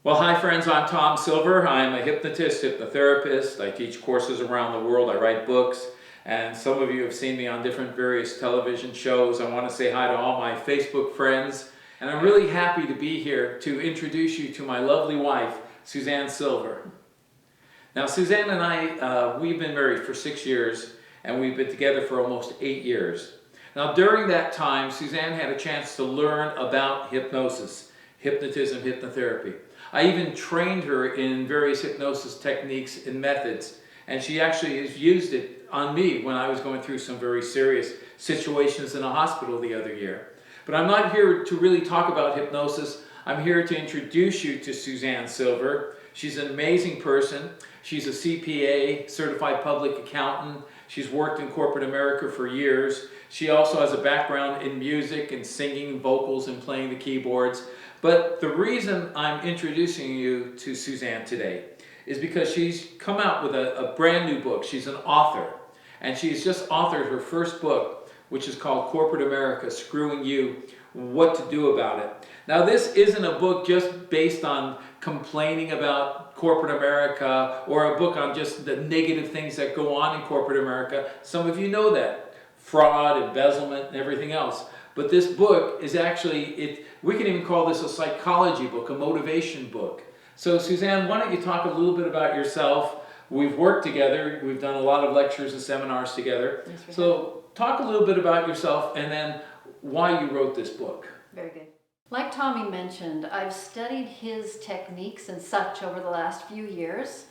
Well, hi friends, I'm Tom Silver. I'm a hypnotist, hypnotherapist. I teach courses around the world. I write books, and some of you have seen me on different various television shows. I want to say hi to all my Facebook friends, and I'm really happy to be here to introduce you to my lovely wife, Suzanne Silver. Now, Suzanne and I, we've been married for 6 years, and we've been together for almost 8 years. Now, during that time, Suzanne had a chance to learn about hypnosis, hypnotism, hypnotherapy. I even trained her in various hypnosis techniques and methods, and she actually has used it on me when I was going through some very serious situations in a hospital the other year. But I'm not here to really talk about hypnosis. I'm here to introduce you to Suzanne Silver. She's an amazing person. She's a CPA, certified public accountant. She's worked in corporate America for years. She also has a background in music and singing, vocals, and playing the keyboards. But the reason I'm introducing you to Suzanne today is because she's come out with a brand new book. She's an author, and she's just authored her first book, which is called Corporate America, Screwing You, What to Do About It. Now, this isn't a book just based on complaining about corporate America or a book on just the negative things that go on in corporate America. Some of you know that. Fraud, embezzlement, and everything else. But this book is actually, we can even call this a psychology book, a motivation book. So Suzanne, why don't you talk a little bit about yourself? We've worked together. We've done a lot of lectures and seminars together. Yes, so talk a little bit about yourself and then why you wrote this book. Very good. Like Tommy mentioned, I've studied his techniques and such over the last few years,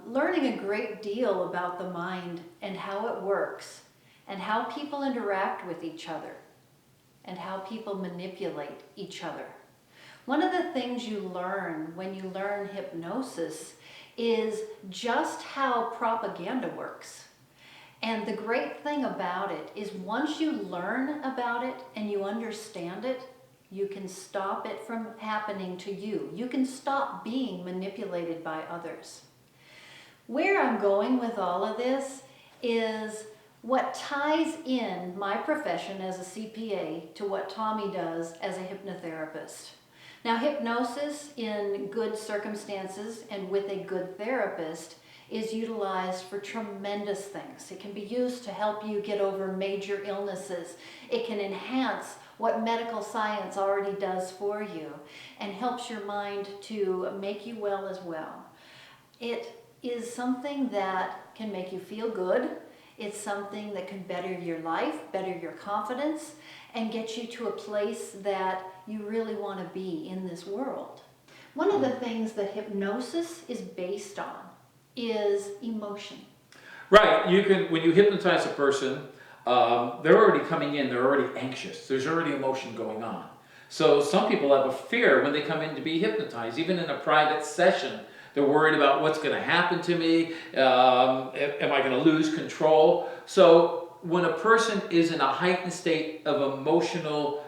learning a great deal about the mind and how it works and how people interact with each other and how people manipulate each other. One of the things you learn when you learn hypnosis is just how propaganda works. And the great thing about it is once you learn about it and you understand it, you can stop it from happening to you. You can stop being manipulated by others. Where I'm going with all of this is what ties in my profession as a CPA to what Tommy does as a hypnotherapist. Now, hypnosis in good circumstances and with a good therapist is utilized for tremendous things. It can be used to help you get over major illnesses. It can enhance what medical science already does for you and helps your mind to make you well as well. It is something that can make you feel good. It's something that can better your life, better your confidence, and get you to a place that you really want to be in this world. One of the things that hypnosis is based on is emotion. Right, you can, when you hypnotize a person, they're already coming in, they're already anxious, there's already emotion going on. So some people have a fear when they come in to be hypnotized, even in a private session. They're worried about what's going to happen to me, am I going to lose control? So when a person is in a heightened state of emotional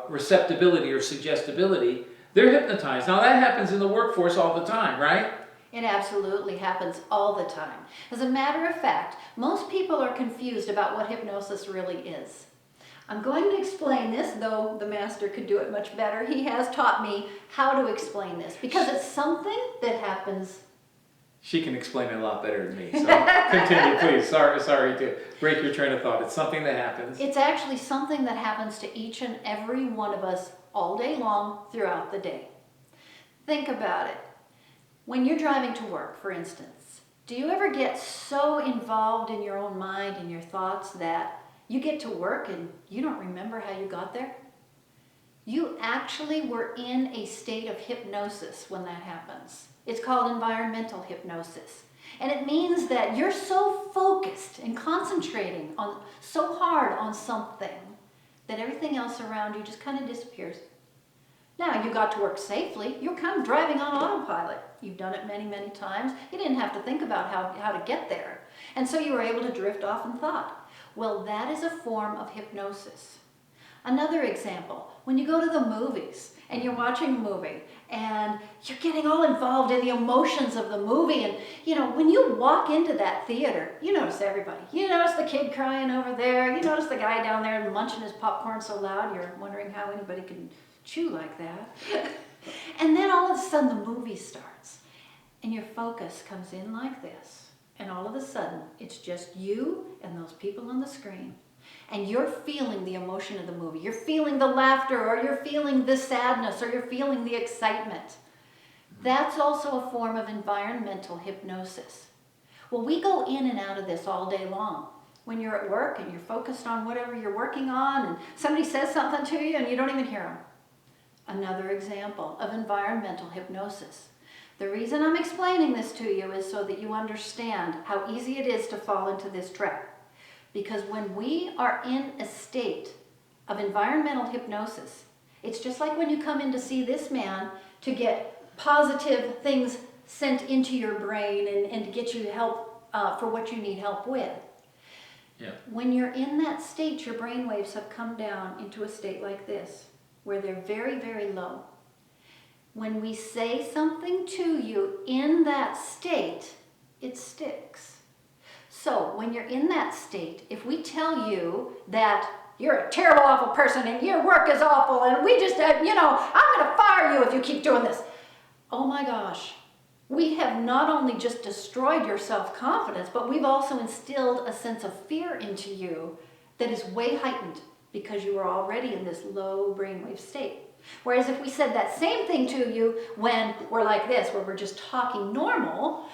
receptibility or suggestibility, they're hypnotized. Now that happens in the workforce all the time, right? It absolutely happens all the time. As a matter of fact, most people are confused about what hypnosis really is. I'm going to explain this, though the master could do it much better. He has taught me how to explain this because it's something that happens. She can explain it a lot better than me, so continue, please. Sorry to break your train of thought. It's something that happens. It's actually something that happens to each and every one of us all day long throughout the day. Think about it. When you're driving to work, for instance, do you ever get so involved in your own mind and your thoughts that you get to work and you don't remember how you got there? You actually were in a state of hypnosis when that happens. It's called environmental hypnosis. And it means that you're so focused and concentrating on so hard on something that everything else around you just kind of disappears. Now, you got to work safely. You're kind of driving on autopilot. You've done it many, many times. You didn't have to think about how to get there. And so you were able to drift off in thought. Well, that is a form of hypnosis. Another example, when you go to the movies and you're watching a movie and you're getting all involved in the emotions of the movie, and when you walk into that theater, you notice everybody. You notice the kid crying over there, you notice the guy down there munching his popcorn so loud you're wondering how anybody can chew like that. And then all of a sudden the movie starts and your focus comes in like this. And all of a sudden it's just you and those people on the screen. And you're feeling the emotion of the movie. You're feeling the laughter, or you're feeling the sadness, or you're feeling the excitement. That's also a form of environmental hypnosis. Well, we go in and out of this all day long. When you're at work and you're focused on whatever you're working on and somebody says something to you and you don't even hear them. Another example of environmental hypnosis. The reason I'm explaining this to you is so that you understand how easy it is to fall into this trap. Because when we are in a state of environmental hypnosis, it's just like when you come in to see this man to get positive things sent into your brain and to get you help for what you need help with. Yeah. When you're in that state, your brain waves have come down into a state like this, where they're very, very low. When we say something to you in that state, it sticks. So when you're in that state, if we tell you that you're a terrible, awful person and your work is awful and we just, I'm going to fire you if you keep doing this. Oh my gosh. We have not only just destroyed your self-confidence, but we've also instilled a sense of fear into you that is way heightened because you were already in this low brainwave state. Whereas if we said that same thing to you when we're like this, where we're just talking normal,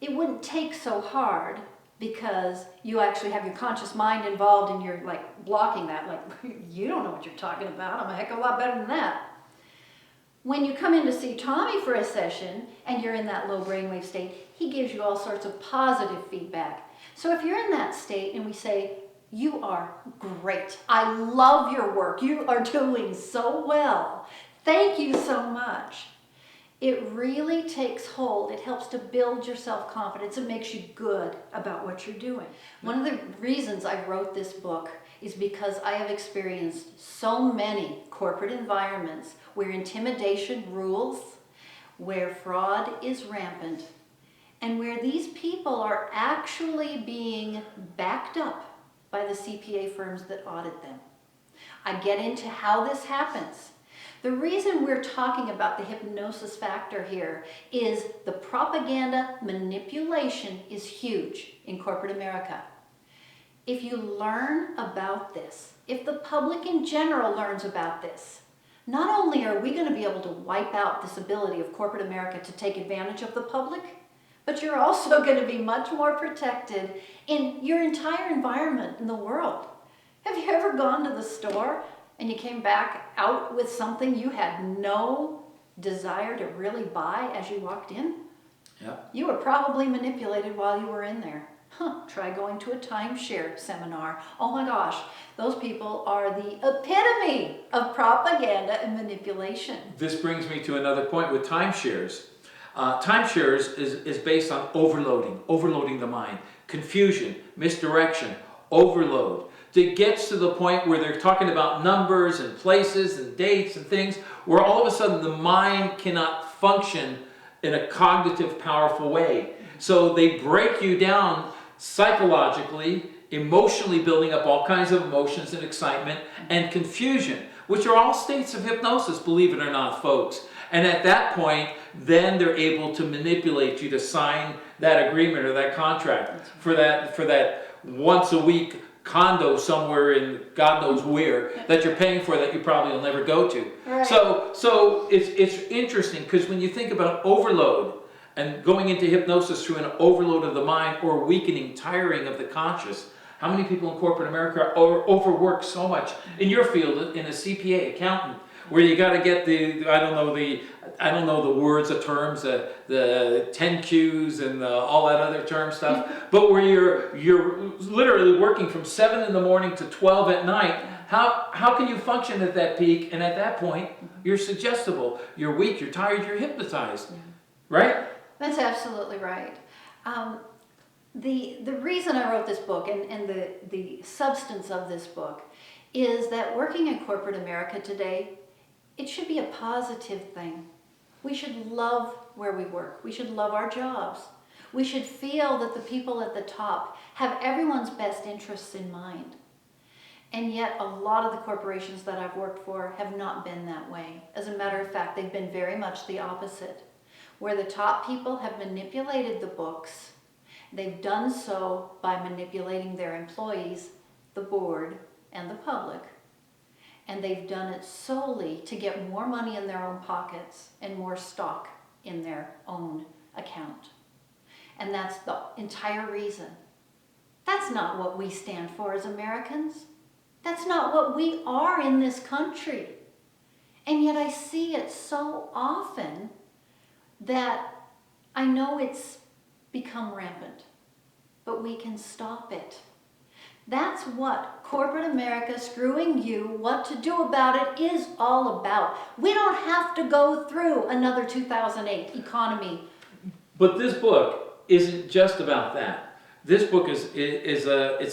it wouldn't take so hard because you actually have your conscious mind involved and you're like blocking that, like, you don't know what you're talking about. I'm a heck of a lot better than that. When you come in to see Tommy for a session and you're in that low brainwave state, he gives you all sorts of positive feedback. So if you're in that state and we say, you are great. I love your work. You are doing so well. Thank you so much. It really takes hold. It helps to build your self-confidence. It makes you good about what you're doing. One of the reasons I wrote this book is because I have experienced so many corporate environments where intimidation rules, where fraud is rampant, and where these people are actually being backed up by the CPA firms that audit them. I get into how this happens. The reason we're talking about the hypnosis factor here is the propaganda manipulation is huge in corporate America. If you learn about this, if the public in general learns about this, not only are we going to be able to wipe out this ability of corporate America to take advantage of the public, but you're also going to be much more protected in your entire environment in the world. Have you ever gone to the store and you came back out with something you had no desire to really buy as you walked in? Yeah. You were probably manipulated while you were in there. Try going to a timeshare seminar. Oh my gosh, those people are the epitome of propaganda and manipulation. This brings me to another point with timeshares. Timeshares is based on overloading the mind, confusion, misdirection, overload. It gets to the point where they're talking about numbers and places and dates and things where all of a sudden the mind cannot function in a cognitive, powerful way. So they break you down psychologically, emotionally, building up all kinds of emotions and excitement and confusion, which are all states of hypnosis, believe it or not, folks. And at that point, then they're able to manipulate you to sign that agreement or that contract for that once a week condo somewhere in God knows where that you're paying for that you probably will never go to. Right. So it's interesting because when you think about overload and going into hypnosis through an overload of the mind or weakening, tiring of the conscious, how many people in corporate America are overworked so much in your field, in a CPA, accountant, where you got to get I don't know the words, the terms, the 10 Qs and all that other term stuff, but where you're literally working from 7 in the morning to 12 at night. How can you function at that peak? And at that point, you're suggestible, you're weak, you're tired, you're hypnotized, right? That's absolutely right. The reason I wrote this book and the substance of this book is that working in corporate America today, it should be a positive thing. We should love where we work. We should love our jobs. We should feel that the people at the top have everyone's best interests in mind. And yet a lot of the corporations that I've worked for have not been that way. As a matter of fact, they've been very much the opposite. Where the top people have manipulated the books, they've done so by manipulating their employees, the board, and the public. And they've done it solely to get more money in their own pockets and more stock in their own account. And that's the entire reason. That's not what we stand for as Americans. That's not what we are in this country. And yet I see it so often that I know it's become rampant, but we can stop it. That's what corporate America screwing you, what to do about it, is all about. We don't have to go through another 2008 economy. But this book isn't just about that. This book it's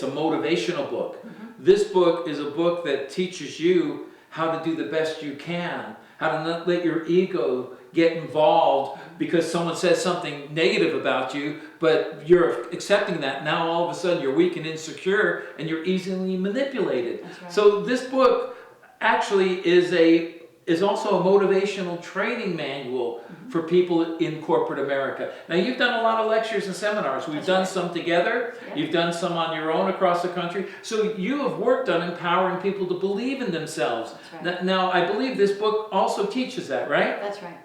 a motivational book. This book is a book that teaches you how to do the best you can, how to not let your ego get involved because someone says something negative about you, but you're accepting that. Now all of a sudden you're weak and insecure and you're easily manipulated. That's right. So this book actually is also a motivational training manual for people in corporate America. Now you've done a lot of lectures and seminars. We've done some together. Yeah. You've done some on your own across the country. So you have worked on empowering people to believe in themselves. That's right. Now I believe this book also teaches that, right? That's right.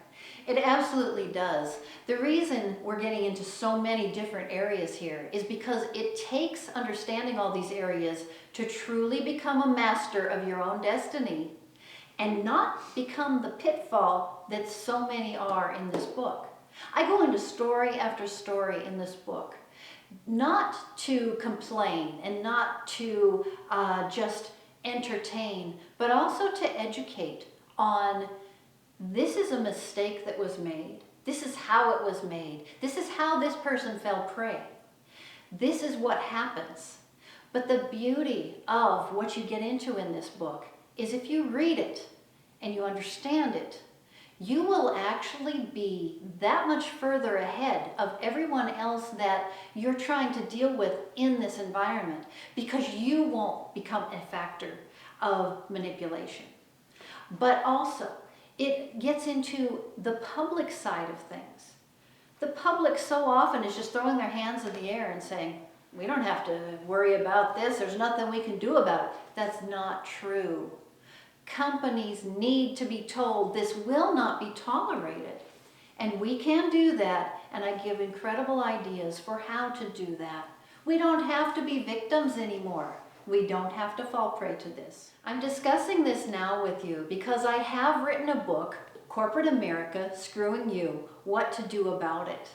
It absolutely does. The reason we're getting into so many different areas here is because it takes understanding all these areas to truly become a master of your own destiny and not become the pitfall that so many are in this book. I go into story after story in this book, not to complain and not to just entertain, but also to educate on this is a mistake that was made. This is how it was made. This is how this person fell prey. This is what happens. But the beauty of what you get into in this book is if you read it and you understand it, you will actually be that much further ahead of everyone else that you're trying to deal with in this environment because you won't become a factor of manipulation. But also, it gets into the public side of things. The public so often is just throwing their hands in the air and saying, we don't have to worry about this, there's nothing we can do about it. That's not true. Companies need to be told this will not be tolerated. And we can do that, and I give incredible ideas for how to do that. We don't have to be victims anymore. We don't have to fall prey to this. I'm discussing this now with you because I have written a book, Corporate America Screwing You, What to Do About It.